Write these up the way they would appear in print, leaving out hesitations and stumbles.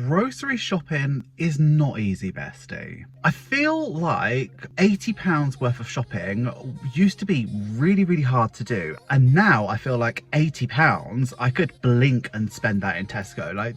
grocery shopping is not easy, bestie. I feel like £80 worth of shopping used to be really hard to do, and now I feel like £80 I could blink and spend that in Tesco. Like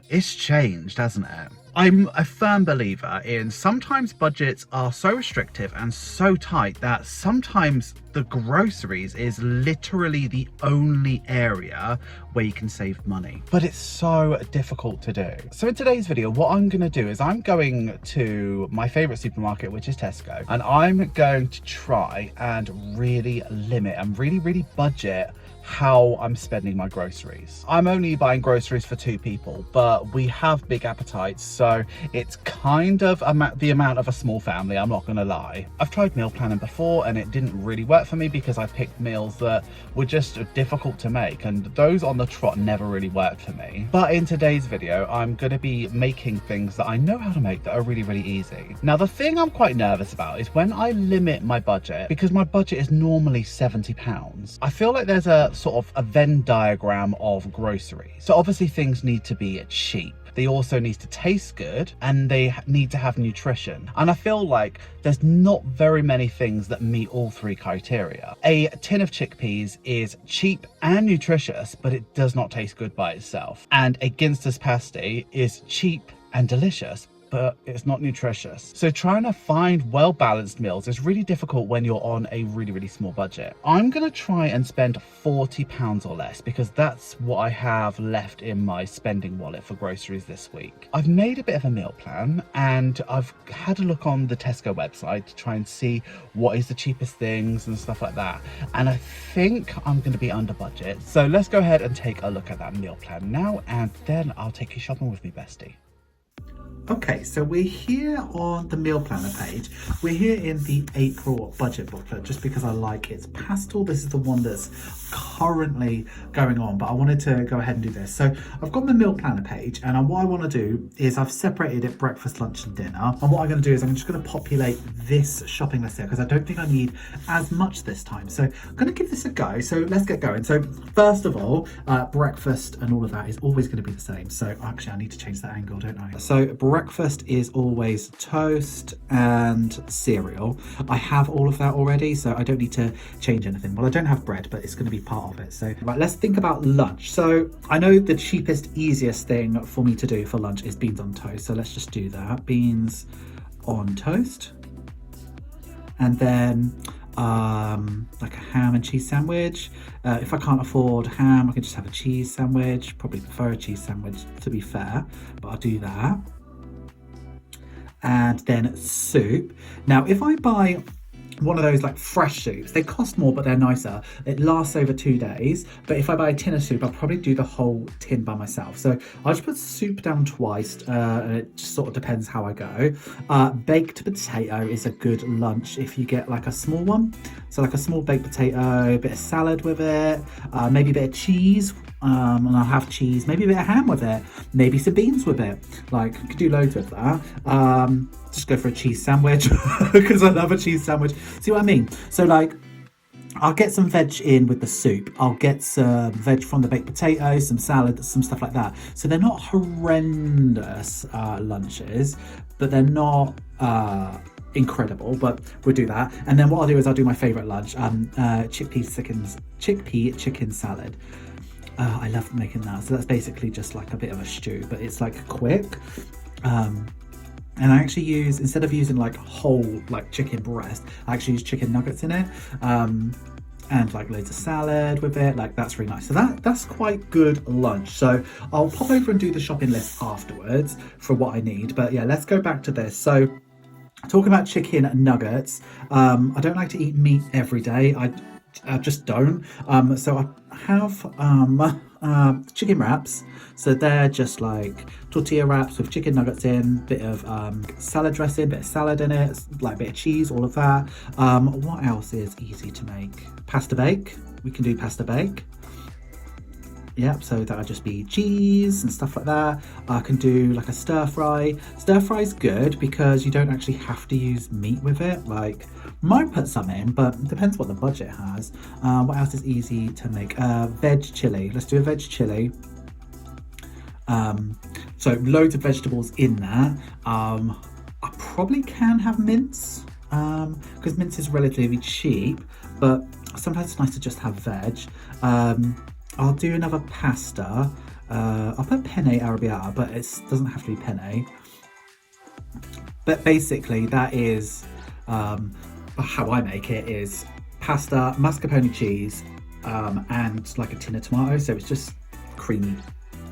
it's changed, hasn't it? I'm a firm believer in sometimes budgets are so restrictive and so tight that sometimes the groceries is literally the only area where you can save money. But it's so difficult to do. So in today's video, what I'm going to do is I'm going to my favorite supermarket, which is Tesco, and I'm going to try and really limit and really budget how I'm spending my groceries. I'm only buying groceries for 2 people, but we have big appetites, so it's kind of the amount of a small family, I'm not gonna lie. I've tried meal planning before and it didn't really work for me because I picked meals that were just difficult to make, and those on the trot never really worked for me. But in today's video, I'm gonna be making things that I know how to make that are really easy. Now, the thing I'm quite nervous about is when I limit my budget, because my budget is normally £70, I feel like there's a sort of a Venn diagram of groceries. So obviously things need to be cheap. They also need to taste good, and they need to have nutrition. And I feel like there's not very many things that meet all 3 criteria. A tin of chickpeas is cheap and nutritious, but it does not taste good by itself. And a Ginster's pasty is cheap and delicious, but it's not nutritious. So trying to find well-balanced meals is really difficult when you're on a really small budget. I'm gonna try and spend £40 or less because that's what I have left in my spending wallet for groceries this week. I've made a bit of a meal plan and I've had a look on the Tesco website to try and see what is the cheapest things and stuff like that. And I think I'm gonna be under budget. So let's go ahead and take a look at that meal plan now, and then I'll take you shopping with me, bestie. Okay, so we're here on the meal planner page. We're here in the April budget booklet just because I like its pastel. This is the one that's currently going on, but I wanted to go ahead and do this. So I've got the meal planner page, and what I want to do is I've separated it breakfast, lunch and dinner. And what I'm going to do is I'm just going to populate this shopping list here because I don't think I need as much this time. So I'm going to give this a go. So let's get going. So first of all, breakfast and all of that is always going to be the same. So actually I need to change that angle, don't I? So breakfast is always toast and cereal. I have all of that already, so I don't need to change anything. Well, I don't have bread, but it's going to be part of it. So right, let's think about lunch. So I know the cheapest, easiest thing for me to do for lunch is beans on toast. So let's just do that. Beans on toast. And then like a ham and cheese sandwich. If I can't afford ham, I can just have a cheese sandwich. Probably prefer a cheese sandwich, to be fair, but I'll do that. And then soup. Now, if I buy one of those like fresh soups, they cost more but they're nicer. It lasts over 2 days. But if I buy a tin of soup, I'll probably do the whole tin by myself. So I'll just put soup down twice, and it just sort of depends how I go. Baked potato is a good lunch if you get like a small one. So like a small baked potato, a bit of salad with it, maybe a bit of cheese. And I'll have cheese, maybe a bit of ham with it, maybe some beans with it. Like, you could do loads with that. Just go for a cheese sandwich because I love a cheese sandwich. See what I mean? So like, I'll get some veg in with the soup. I'll get some veg from the baked potato, some salad, some stuff like that. So they're not horrendous lunches, but they're not incredible, but we'll do that. And then what I'll do is I'll do my favorite lunch, chickpea chicken salad. I love making that. So that's basically just like a bit of a stew, but it's like quick. And I actually use, instead of using like whole like chicken breast, I actually use chicken nuggets in it. And like loads of salad with it. Like, that's really nice. So that's quite good lunch. So I'll pop over and do the shopping list afterwards for what I need. But yeah, let's go back to this. So talking about chicken nuggets, I don't like to eat meat every day. I just don't. So I have chicken wraps. So they're just like tortilla wraps with chicken nuggets in, bit of salad dressing, bit of salad in it, like a bit of cheese, all of that. What else is easy to make? Pasta bake. We can do pasta bake. Yep, so that'll just be cheese and stuff like that. I can do like a stir fry. Stir fry is good because you don't actually have to use meat with it. Like, might put some in, but it depends what the budget has. What else is easy to make? Veg chili. Let's do a veg chili. So loads of vegetables in there. I probably can have mince, because mince is relatively cheap, but sometimes it's nice to just have veg. I'll do another pasta. I'll put penne arrabbiata, but it doesn't have to be penne. But basically that is how I make it, is pasta, mascarpone cheese, and like a tin of tomatoes, so it's just creamy.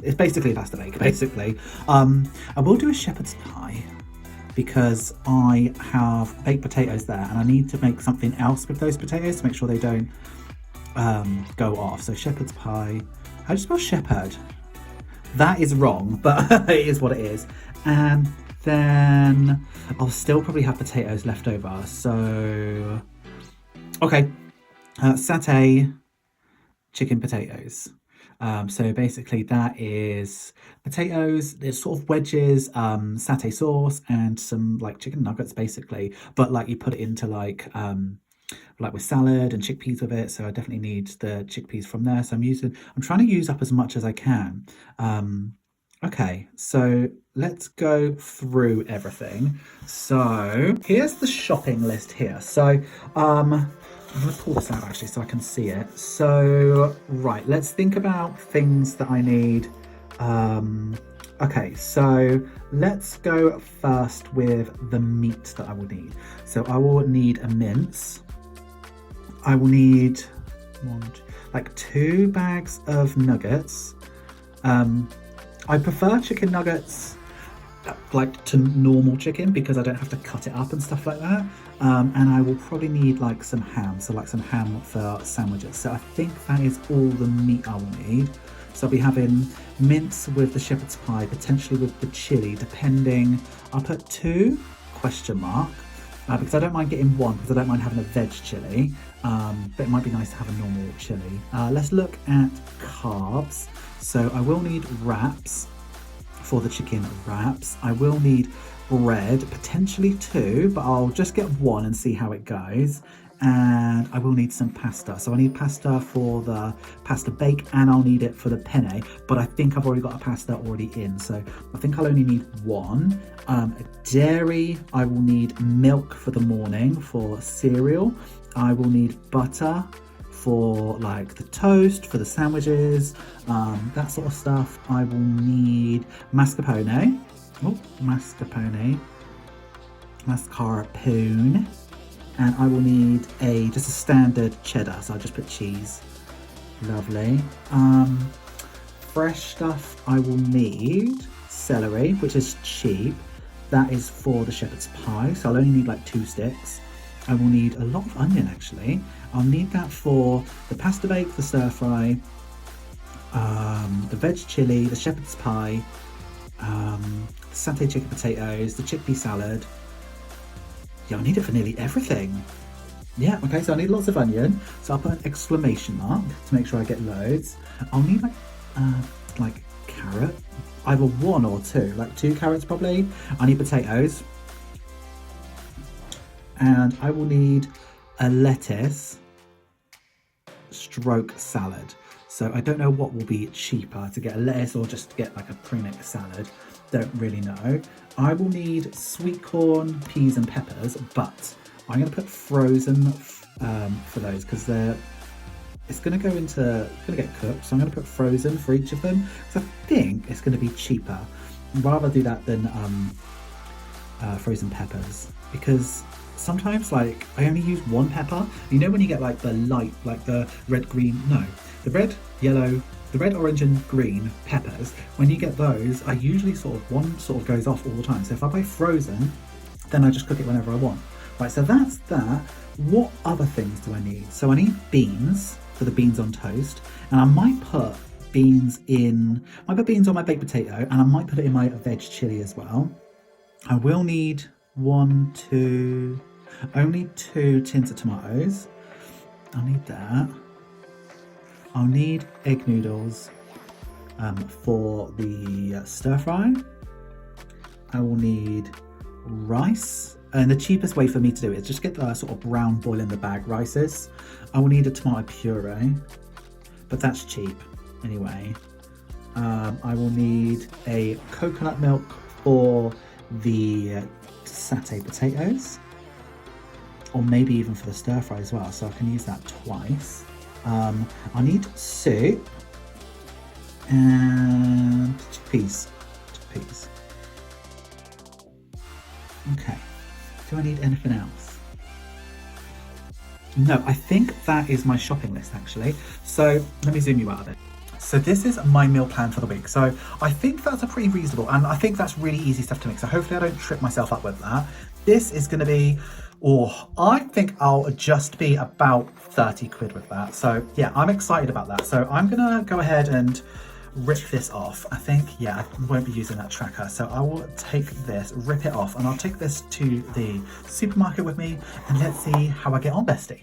It's basically a pasta maker, basically. I will do a shepherd's pie because I have baked potatoes there and I need to make something else with those potatoes to make sure they don't go off. So shepherd's pie, how do you spell shepherd? That is wrong, but it is what it is. And then I'll still probably have potatoes left over. So, okay, satay chicken potatoes. So basically that is potatoes, it's sort of wedges, satay sauce, and some like chicken nuggets basically, but like you put it into like with salad and chickpeas with it. So I definitely need the chickpeas from there. So I'm trying to use up as much as I can. Okay, so let's go through everything. So here's the shopping list here. So I'm going to pull this out actually so I can see it. So, right, let's think about things that I need. Okay, so let's go first with the meat that I will need. So I will need a mince. I will need like 2 bags of nuggets. I prefer chicken nuggets like to normal chicken because I don't have to cut it up and stuff like that. And I will probably need like some ham, so like some ham for sandwiches. So I think that is all the meat I will need. So I'll be having mince with the shepherd's pie, potentially with the chili, depending. I'll put 2 ? Because I don't mind getting 1 because I don't mind having a veg chili, but it might be nice to have a normal chili. Let's look at carbs. So I will need wraps for the chicken wraps. I will need bread, potentially 2, but I'll just get 1 and see how it goes. And I will need some pasta. So I need pasta for the pasta bake and I'll need it for the penne, but I think I've already got a pasta already in. So I think I'll only need 1. Dairy, I will need milk for the morning for cereal. I will need butter for like the toast, for the sandwiches, that sort of stuff. I will need mascarpone. Mascarpone. And I will need just a standard cheddar, so I'll just put cheese. Lovely. Fresh stuff, I will need celery, which is cheap. That is for the shepherd's pie, so I'll only need like 2 sticks. I will need a lot of onion actually. I'll need that for the pasta bake, the stir fry, the veg chili, the shepherd's pie, satay chicken potatoes, the chickpea salad. Yeah, I need it for nearly everything. Yeah, okay, so I need lots of onion. So I'll put an exclamation mark to make sure I get loads. I'll need like carrot, either 1 or 2, like 2 carrots probably. I need potatoes. And I will need a lettuce stroke salad. So I don't know what will be cheaper, to get a lettuce or just to get like a pre-mixed salad. Don't really know. I will need sweet corn, peas and peppers, but I'm going to put frozen for those because it's going to get cooked. So I'm going to put frozen for each of them because I think it's going to be cheaper. I'd rather do that than frozen peppers, because sometimes like I only use 1 pepper. You know when you get like the light, like the red, green, no, the red, yellow, the red, orange and green peppers, when you get those, I usually one goes off all the time. So if I buy frozen, then I just cook it whenever I want. Right, so that's that. What other things do I need? So I need beans for the beans on toast, and I might put beans on my baked potato, and I might put it in my veg chili as well. I will need only 2 tins of tomatoes. I'll need that. I'll need egg noodles for the stir fry. I will need rice, and the cheapest way for me to do it is just get the sort of brown boil in the bag rices. I will need a tomato puree, but that's cheap anyway. I will need a coconut milk for the satay potatoes, or maybe even for the stir fry as well, so I can use that twice. I need soup and chickpeas. Okay, do I need anything else? No, I think that is my shopping list actually. So let me zoom you out of it. So this is my meal plan for the week. So I think that's a pretty reasonable, and I think that's really easy stuff to make. So hopefully I don't trip myself up with that. This is gonna be, I think I'll just be about 30 quid with that. So yeah, I'm excited about that. So I'm gonna go ahead and rip this off. I think, yeah, I won't be using that tracker. So I will take this, rip it off, and I'll take this to the supermarket with me, and let's see how I get on, bestie.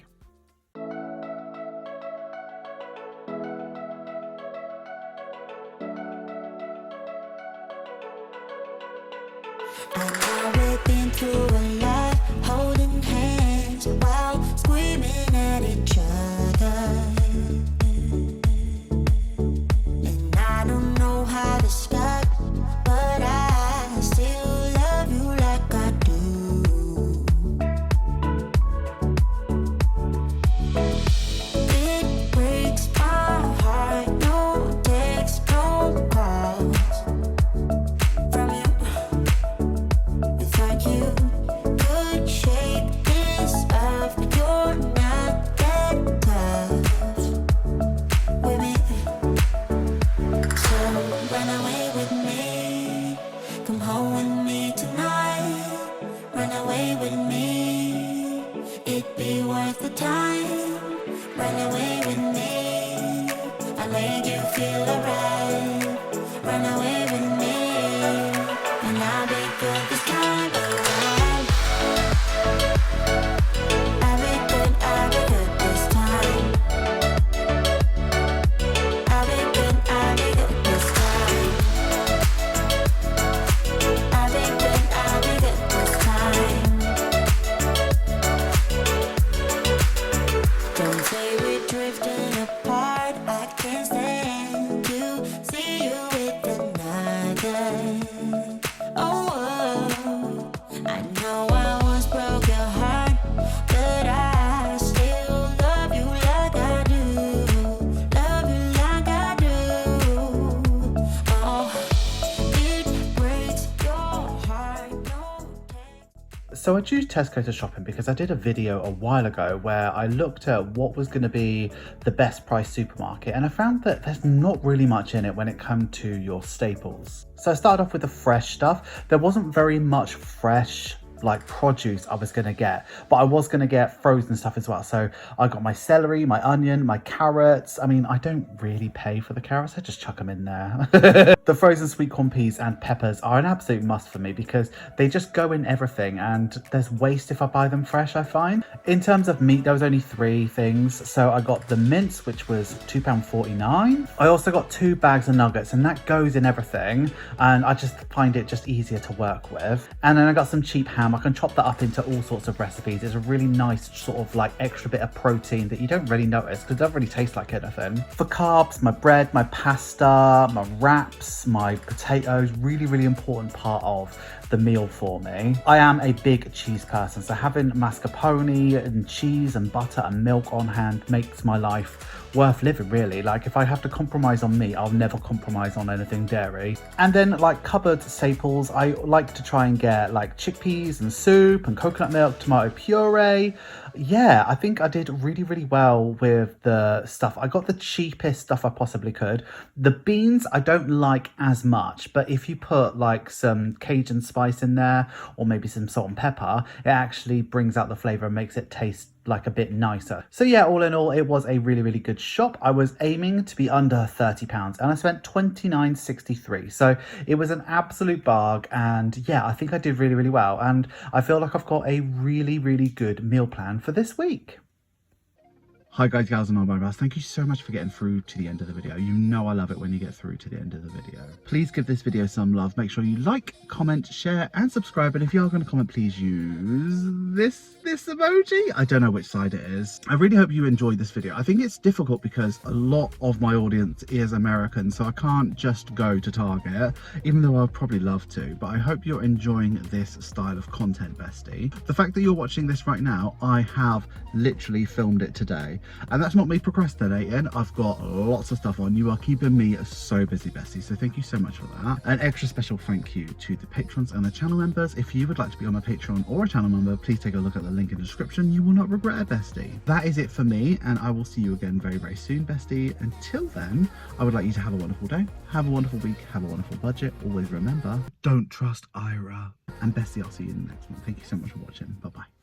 We've been through a lot, holding hands while screaming at each other. And I don't know how to stop, but I still love you like I do. It breaks my heart, no text, no calls from you. Like you could shape this up, you're not that tough with me. So run away with me, come home with me tonight. Run away with me, it'd be worth the time. Run away with me, I'll make you feel alright. Run away with me, and I'll be good this time around. I'll be good this time. I'll be good this time. I'll be good this time. Don't say we're drifting apart, I can't stand to see you with another. Oh, I know I once broke your heart, but I still love you like I do. Love you like I do. Oh, it breaks your heart. No. So I choose Tesco to shop in because I did a video a while ago where I looked at what was going to be the best price supermarket, and I found that there's not really much in it when it comes to your staples. So I started off with the fresh stuff. There wasn't very much fresh like produce I was gonna get, but I was gonna get frozen stuff as well. So I got my celery, my onion, my carrots. I mean, I don't really pay for the carrots, I just chuck them in there. The frozen sweet corn peas and peppers are an absolute must for me because they just go in everything, and there's waste if I buy them fresh, I find. In terms of meat, there was only 3 things. So I got the mince, which was £2.49. I also got 2 bags of nuggets, and that goes in everything, and I just find it just easier to work with. And then I got some cheap ham. I can chop that up into all sorts of recipes. It's a really nice sort of like extra bit of protein that you don't really notice because it doesn't really taste like anything. For carbs, my bread, my pasta, my wraps, my potatoes, really important part of the meal for me. I am a big cheese person, so having mascarpone and cheese and butter and milk on hand makes my life worth living, really. Like, if I have to compromise on meat, I'll never compromise on anything dairy. And then like cupboard staples, I like to try and get like chickpeas and soup and coconut milk, tomato puree. Yeah, I think I did really well with the stuff. I got the cheapest stuff I possibly could. The beans I don't like as much, but if you put like some Cajun spice in there or maybe some salt and pepper, it actually brings out the flavor and makes it taste like a bit nicer. So yeah, all in all, it was a really good shop. I was aiming to be under £30 and I spent £29.63. So it was an absolute bargain, and yeah, I think I did really well, and I feel like I've got a really good meal plan for this week. Hi guys, gals and mobile guys, thank you so much for getting through to the end of the video. You know I love it when you get through to the end of the video. Please give this video some love. Make sure you like, comment, share and subscribe. And if you are going to comment, please use this kiss emoji. I don't know which side it is. I really hope you enjoyed this video. I think it's difficult because a lot of my audience is American, so I can't just go to Target, even though I'd probably love to. But I hope you're enjoying this style of content, bestie. The fact that you're watching this right now, I have literally filmed it today, and that's not me procrastinating. I've got lots of stuff on. You are keeping me so busy, bestie, so thank you so much for that. An extra special thank you to the patrons and the channel members. If you would like to be on a Patreon or a channel member, please take a look at the link in the description. You will not regret it, bestie. That is it for me, and I will see you again very, very soon, bestie. Until then, I would like you to have a wonderful day, have a wonderful week, have a wonderful budget. Always remember, don't trust Ira. And bestie, I'll see you in the next one. Thank you so much for watching. Bye bye.